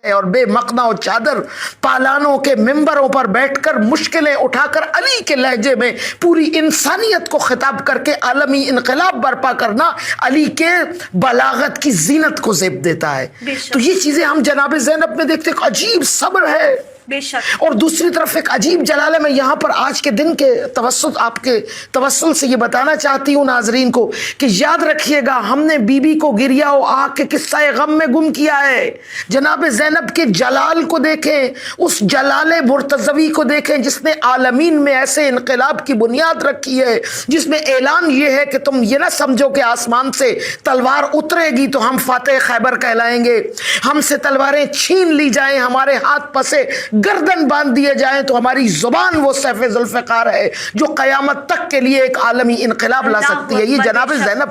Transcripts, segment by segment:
اور بے مقنا و چادر پالانوں کے ممبروں پر بیٹھ کر مشکلیں اٹھا کر علی کے لہجے میں پوری انسانیت کو خطاب کر کے عالمی انقلاب برپا کرنا علی کے بلاغت کی زینت کو زیب دیتا ہے. تو یہ چیزیں ہم جناب زینب میں دیکھتے ہیں. عجیب صبر ہے بے شک. اور دوسری طرف ایک عجیب جلال ہے. میں یہاں پر آج کے دن کے توسط آپ کے توسل سے یہ بتانا چاہتی ہوں ناظرین کو کہ یاد رکھیے گا ہم نے بی بی کو گریا و آگ کے قصہ غم میں گم کیا ہے. جناب زینب کے جلال کو دیکھیں, اس جلال مرتضوی کو دیکھیں جس نے عالمین میں ایسے انقلاب کی بنیاد رکھی ہے, جس میں اعلان یہ ہے کہ تم یہ نہ سمجھو کہ آسمان سے تلوار اترے گی تو ہم فاتح خیبر کہلائیں گے, ہم سے تلواریں چھین لی جائیں, ہمارے ہاتھ پسے گردن باندھ دیے جائیں تو ہماری زبان وہ سیف ذوالفقار ہے جو قیامت تک کے لیے ایک عالمی انقلاب لا سکتی ہے. یہ جناب زینب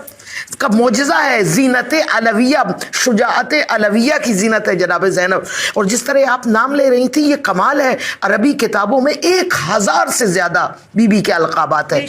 کا معجزہ ہے, زینت علویہ, شجاعت علویہ کی زینت ہے جناب زینب. اور جس طرح آپ نام لے رہی تھی, یہ کمال ہے, عربی کتابوں میں 1000 سے زیادہ بی بی کے القابات ہیں.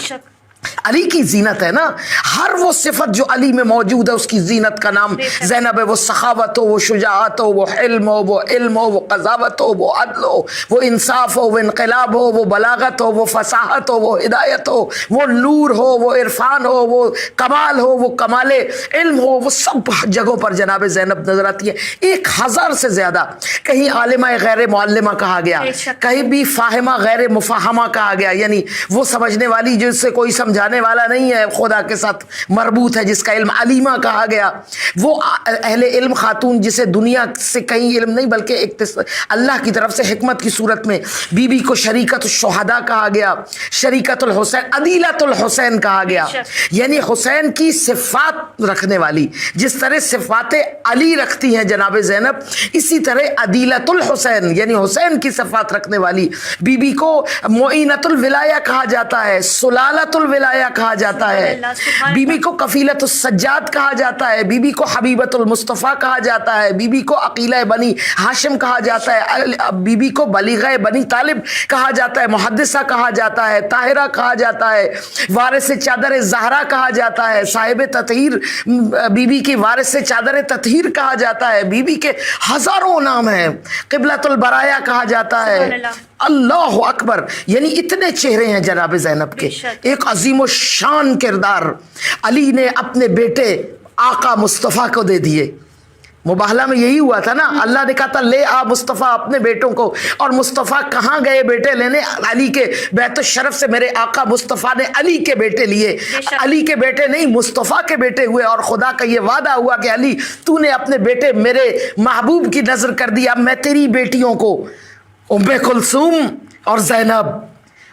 علی کی زینت ہے نا, ہر وہ صفت جو علی میں موجود ہے اس کی زینت کا نام زینب ہے. وہ سخاوت ہو, وہ شجاعت ہو, وہ حلم ہو, وہ علم ہو, وہ قضاوت ہو, وہ عدل ہو, وہ انصاف ہو, وہ انقلاب ہو, وہ بلاغت ہو, وہ فصاحت ہو, وہ ہدایت ہو, وہ نور ہو, وہ عرفان ہو, وہ کمال ہو, وہ کمال علم ہو, وہ سب جگہوں پر جناب زینب نظر آتی ہے. 1000 سے زیادہ. کہیں عالمہ غیر معلمہ کہا گیا, کہیں بھی فاہمہ غیر مفاہمہ کہا گیا, یعنی وہ سمجھنے والی جس سے کوئی سمجھانے والا نہیں ہے, خدا کے ساتھ مربوط ہے, جس کا علم علیمہ کہا گیا. وہ اہل علم خاتون جسے دنیا سے کہیں علم نہیں بلکہ اللہ کی طرف سے حکمت کی صورت میں بی بی کو شریکت الشہداء کہا گیا, شریکت الحسین, عدیلۃ الحسین کہا گیا. یعنی حسین کی صفات رکھنے والی, جس طرح صفات علی رکھتی ہیں جناب زینب, اسی طرح عدیلۃ الحسین یعنی حسین کی صفات رکھنے والی بی بی کو معینۃ الولایہ کہا جاتا ہے, سلالۃ الولایہ کہا جاتا ہے. بی بی کو کفیلۃ السجاد کہا جاتا ہے, بی بی کو حبیبۃ المصطفیٰ کہا جاتا ہے, بی بی کو عقیلہ بنی ہاشم کہا جاتا ہے, بی بی کو بلیغہ بنی طالب کہا جاتا ہے, محدثہ کہا جاتا ہے, طاہرہ کہا جاتا ہے, وارث چادر زہرا کہا جاتا ہے, صاحب تطہیر, بی بی کی وارث چادر تطہیر کہا جاتا ہے. بی بی کے ہزاروں نام ہیں, قبلۃ البرایا کہا جاتا ہے. اللہ اکبر, یعنی اتنے چہرے ہیں جناب زینب کے. ایک عظیم و شان کردار علی نے اپنے بیٹے آقا مصطفیٰ کو دے دیے. مباہلہ میں یہی ہوا تھا نا, اللہ نے کہا تھا لے آ مصطفیٰ اپنے بیٹوں کو, اور مصطفیٰ کہاں گئے بیٹے لینے؟ علی کے بیت الشرف سے میرے آقا مصطفیٰ نے علی کے بیٹے لیے. علی کے بیٹے نہیں, مصطفیٰ کے بیٹے ہوئے. اور خدا کا یہ وعدہ ہوا کہ علی تو نے اپنے بیٹے میرے محبوب کی نظر کر دی, اب میں تیری بیٹیوں کو ام کلثوم اور زینب.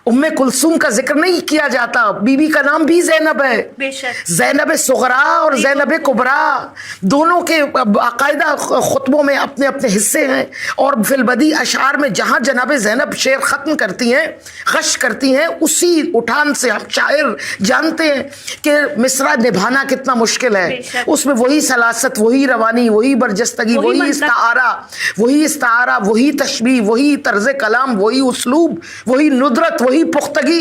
ام کلثوم کا ذکر نہیں کیا جاتا, بی بی کا نام بھی زینب ہے. زینب صغرا اور زینب کبرا دونوں کے باقاعدہ خطبوں میں اپنے اپنے حصے ہیں. اور فی البدی اشعار میں جہاں جناب زینب شعر ختم کرتی ہیں, غش کرتی ہیں, اسی اٹھان سے ہم شاعر جانتے ہیں کہ مصرع نبھانا کتنا مشکل ہے. اس میں وہی سلاست, وہی روانی, وہی برجستگی, وہی استعارہ, وہی تشبیہ, وہی طرز کلام, وہی اسلوب, وہی ندرت, وہی پختگی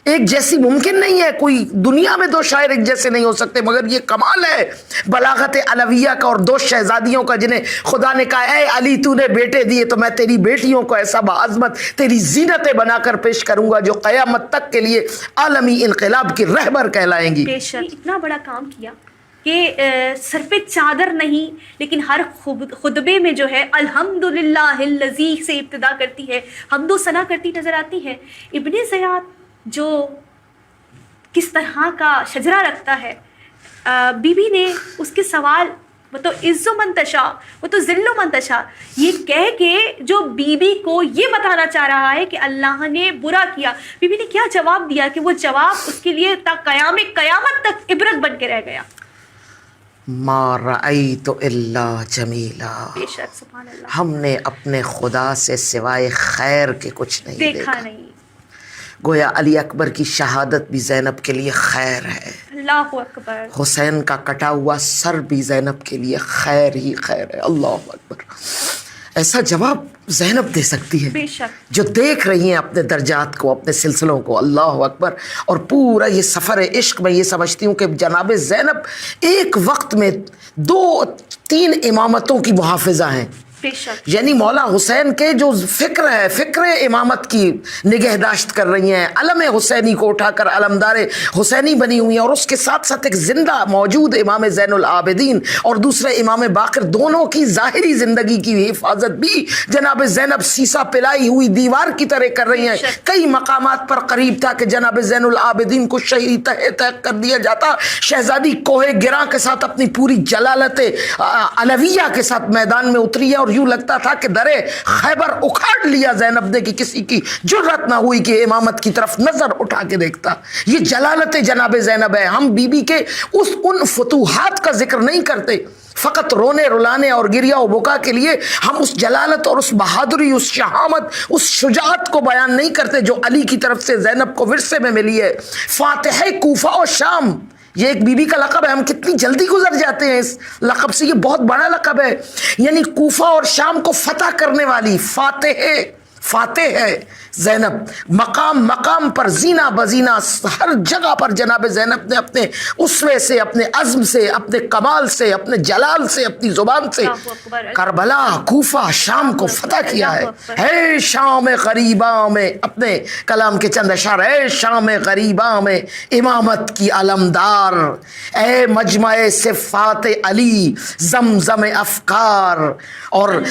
ایک جیسی ممکن نہیں ہے. کوئی دنیا میں دو شاعر ایک جیسے نہیں ہو سکتے. مگر یہ کمال ہے بلاغت علویہ کا, اور 2 شہزادیوں کا جنہیں خدا نے کہا اے علی تو نے بیٹے دیے تو میں تیری بیٹیوں کو ایسا بعظمت تیری زینتیں بنا کر پیش کروں گا جو قیامت تک کے لیے عالمی انقلاب کی رہبر کہلائیں گی. اتنا بڑا کام کیا کہ سر پہ چادر نہیں, لیکن ہر خطبے میں جو ہے الحمدللہ الذی سے ابتدا کرتی ہے, حمد و ثنا کرتی نظر آتی ہے. ابن زیاد جو کس طرح کا شجرہ رکھتا ہے, بی بی نے اس کے سوال, وہ تو عز و منتشا, وہ تو ذل و منتشا, یہ کہہ کے جو بی بی کو یہ بتانا چاہ رہا ہے کہ اللہ نے برا کیا, بی بی نے کیا جواب دیا کہ وہ جواب اس کے لیے تا قیامت تک عبرت بن کے رہ گیا. ما رأیت الا جمیلا, سبحان اللہ, ہم نے اپنے خدا سے سوائے خیر کے کچھ نہیں دیکھا. نہیں. گویا علی اکبر کی شہادت بھی زینب کے لیے خیر ہے. اللہ اکبر. حسین کا کٹا ہوا سر بھی زینب کے لیے خیر ہی خیر ہے. اللہ اکبر. ایسا جواب زینب دے سکتی ہے جو دیکھ رہی ہیں اپنے درجات کو, اپنے سلسلوں کو. اللہ اکبر. اور پورا یہ سفر عشق میں یہ سمجھتی ہوں کہ جناب زینب ایک وقت میں 2-3 امامتوں کی محافظہ ہیں. بے شک یعنی مولا حسین کے جو فکر ہے، فکر امامت کی نگہداشت کر رہی ہیں، علم حسینی کو اٹھا کر علمدار حسینی بنی ہوئی ہیں، اور اس کے ساتھ ساتھ ایک زندہ موجود امام زین العابدین اور دوسرے امام باقر، دونوں کی ظاہری زندگی کی حفاظت بھی جناب زینب سیسا پلائی ہوئی دیوار کی طرح کر رہی ہیں۔ کئی مقامات پر قریب تھا کہ جناب زین العابدین کو شہید تحت کر دیا جاتا، شہزادی کوہ گراں کے ساتھ اپنی پوری جلالت علویہ کے ساتھ میدان میں اتری ہے، اور یوں لگتا تھا کہ درے خیبر اکھاڑ لیا زینب نے کہ کسی کی جرات نہ ہوئی کہ امامت کی طرف نظر اٹھا کے دیکھتا۔ یہ جلالت جناب زینب ہے۔ ہم بی بی کے ان فتوحات کا ذکر نہیں کرتے، فقط رونے رلانے اور گریا و بکا کے لیے ہم اس جلالت اور اس بہادری، اس شہامت، اس شجاعت کو بیان نہیں کرتے جو علی کی طرف سے زینب کو ورثے میں ملی ہے۔ فاتح کوفہ و شام، یہ ایک بی بی کا لقب ہے، ہم کتنی جلدی گزر جاتے ہیں اس لقب سے، یہ بہت بڑا لقب ہے۔ یعنی کوفہ اور شام کو فتح کرنے والی فاتح ہے زینب، مقام مقام پر زینہ بزینہ ہر جگہ پر جناب زینب نے اپنے اسوے سے، اپنے عزم سے، اپنے کمال سے، اپنے جلال سے، اپنی زبان سے کربلا، کوفہ، شام کو فتح کیا ہے۔ اے شام غریباں میں، اپنے کلام کے چند اشعار، اے شام غریباں میں امامت کی علمدار، اے مجمع صفات علی زمزم افکار، اور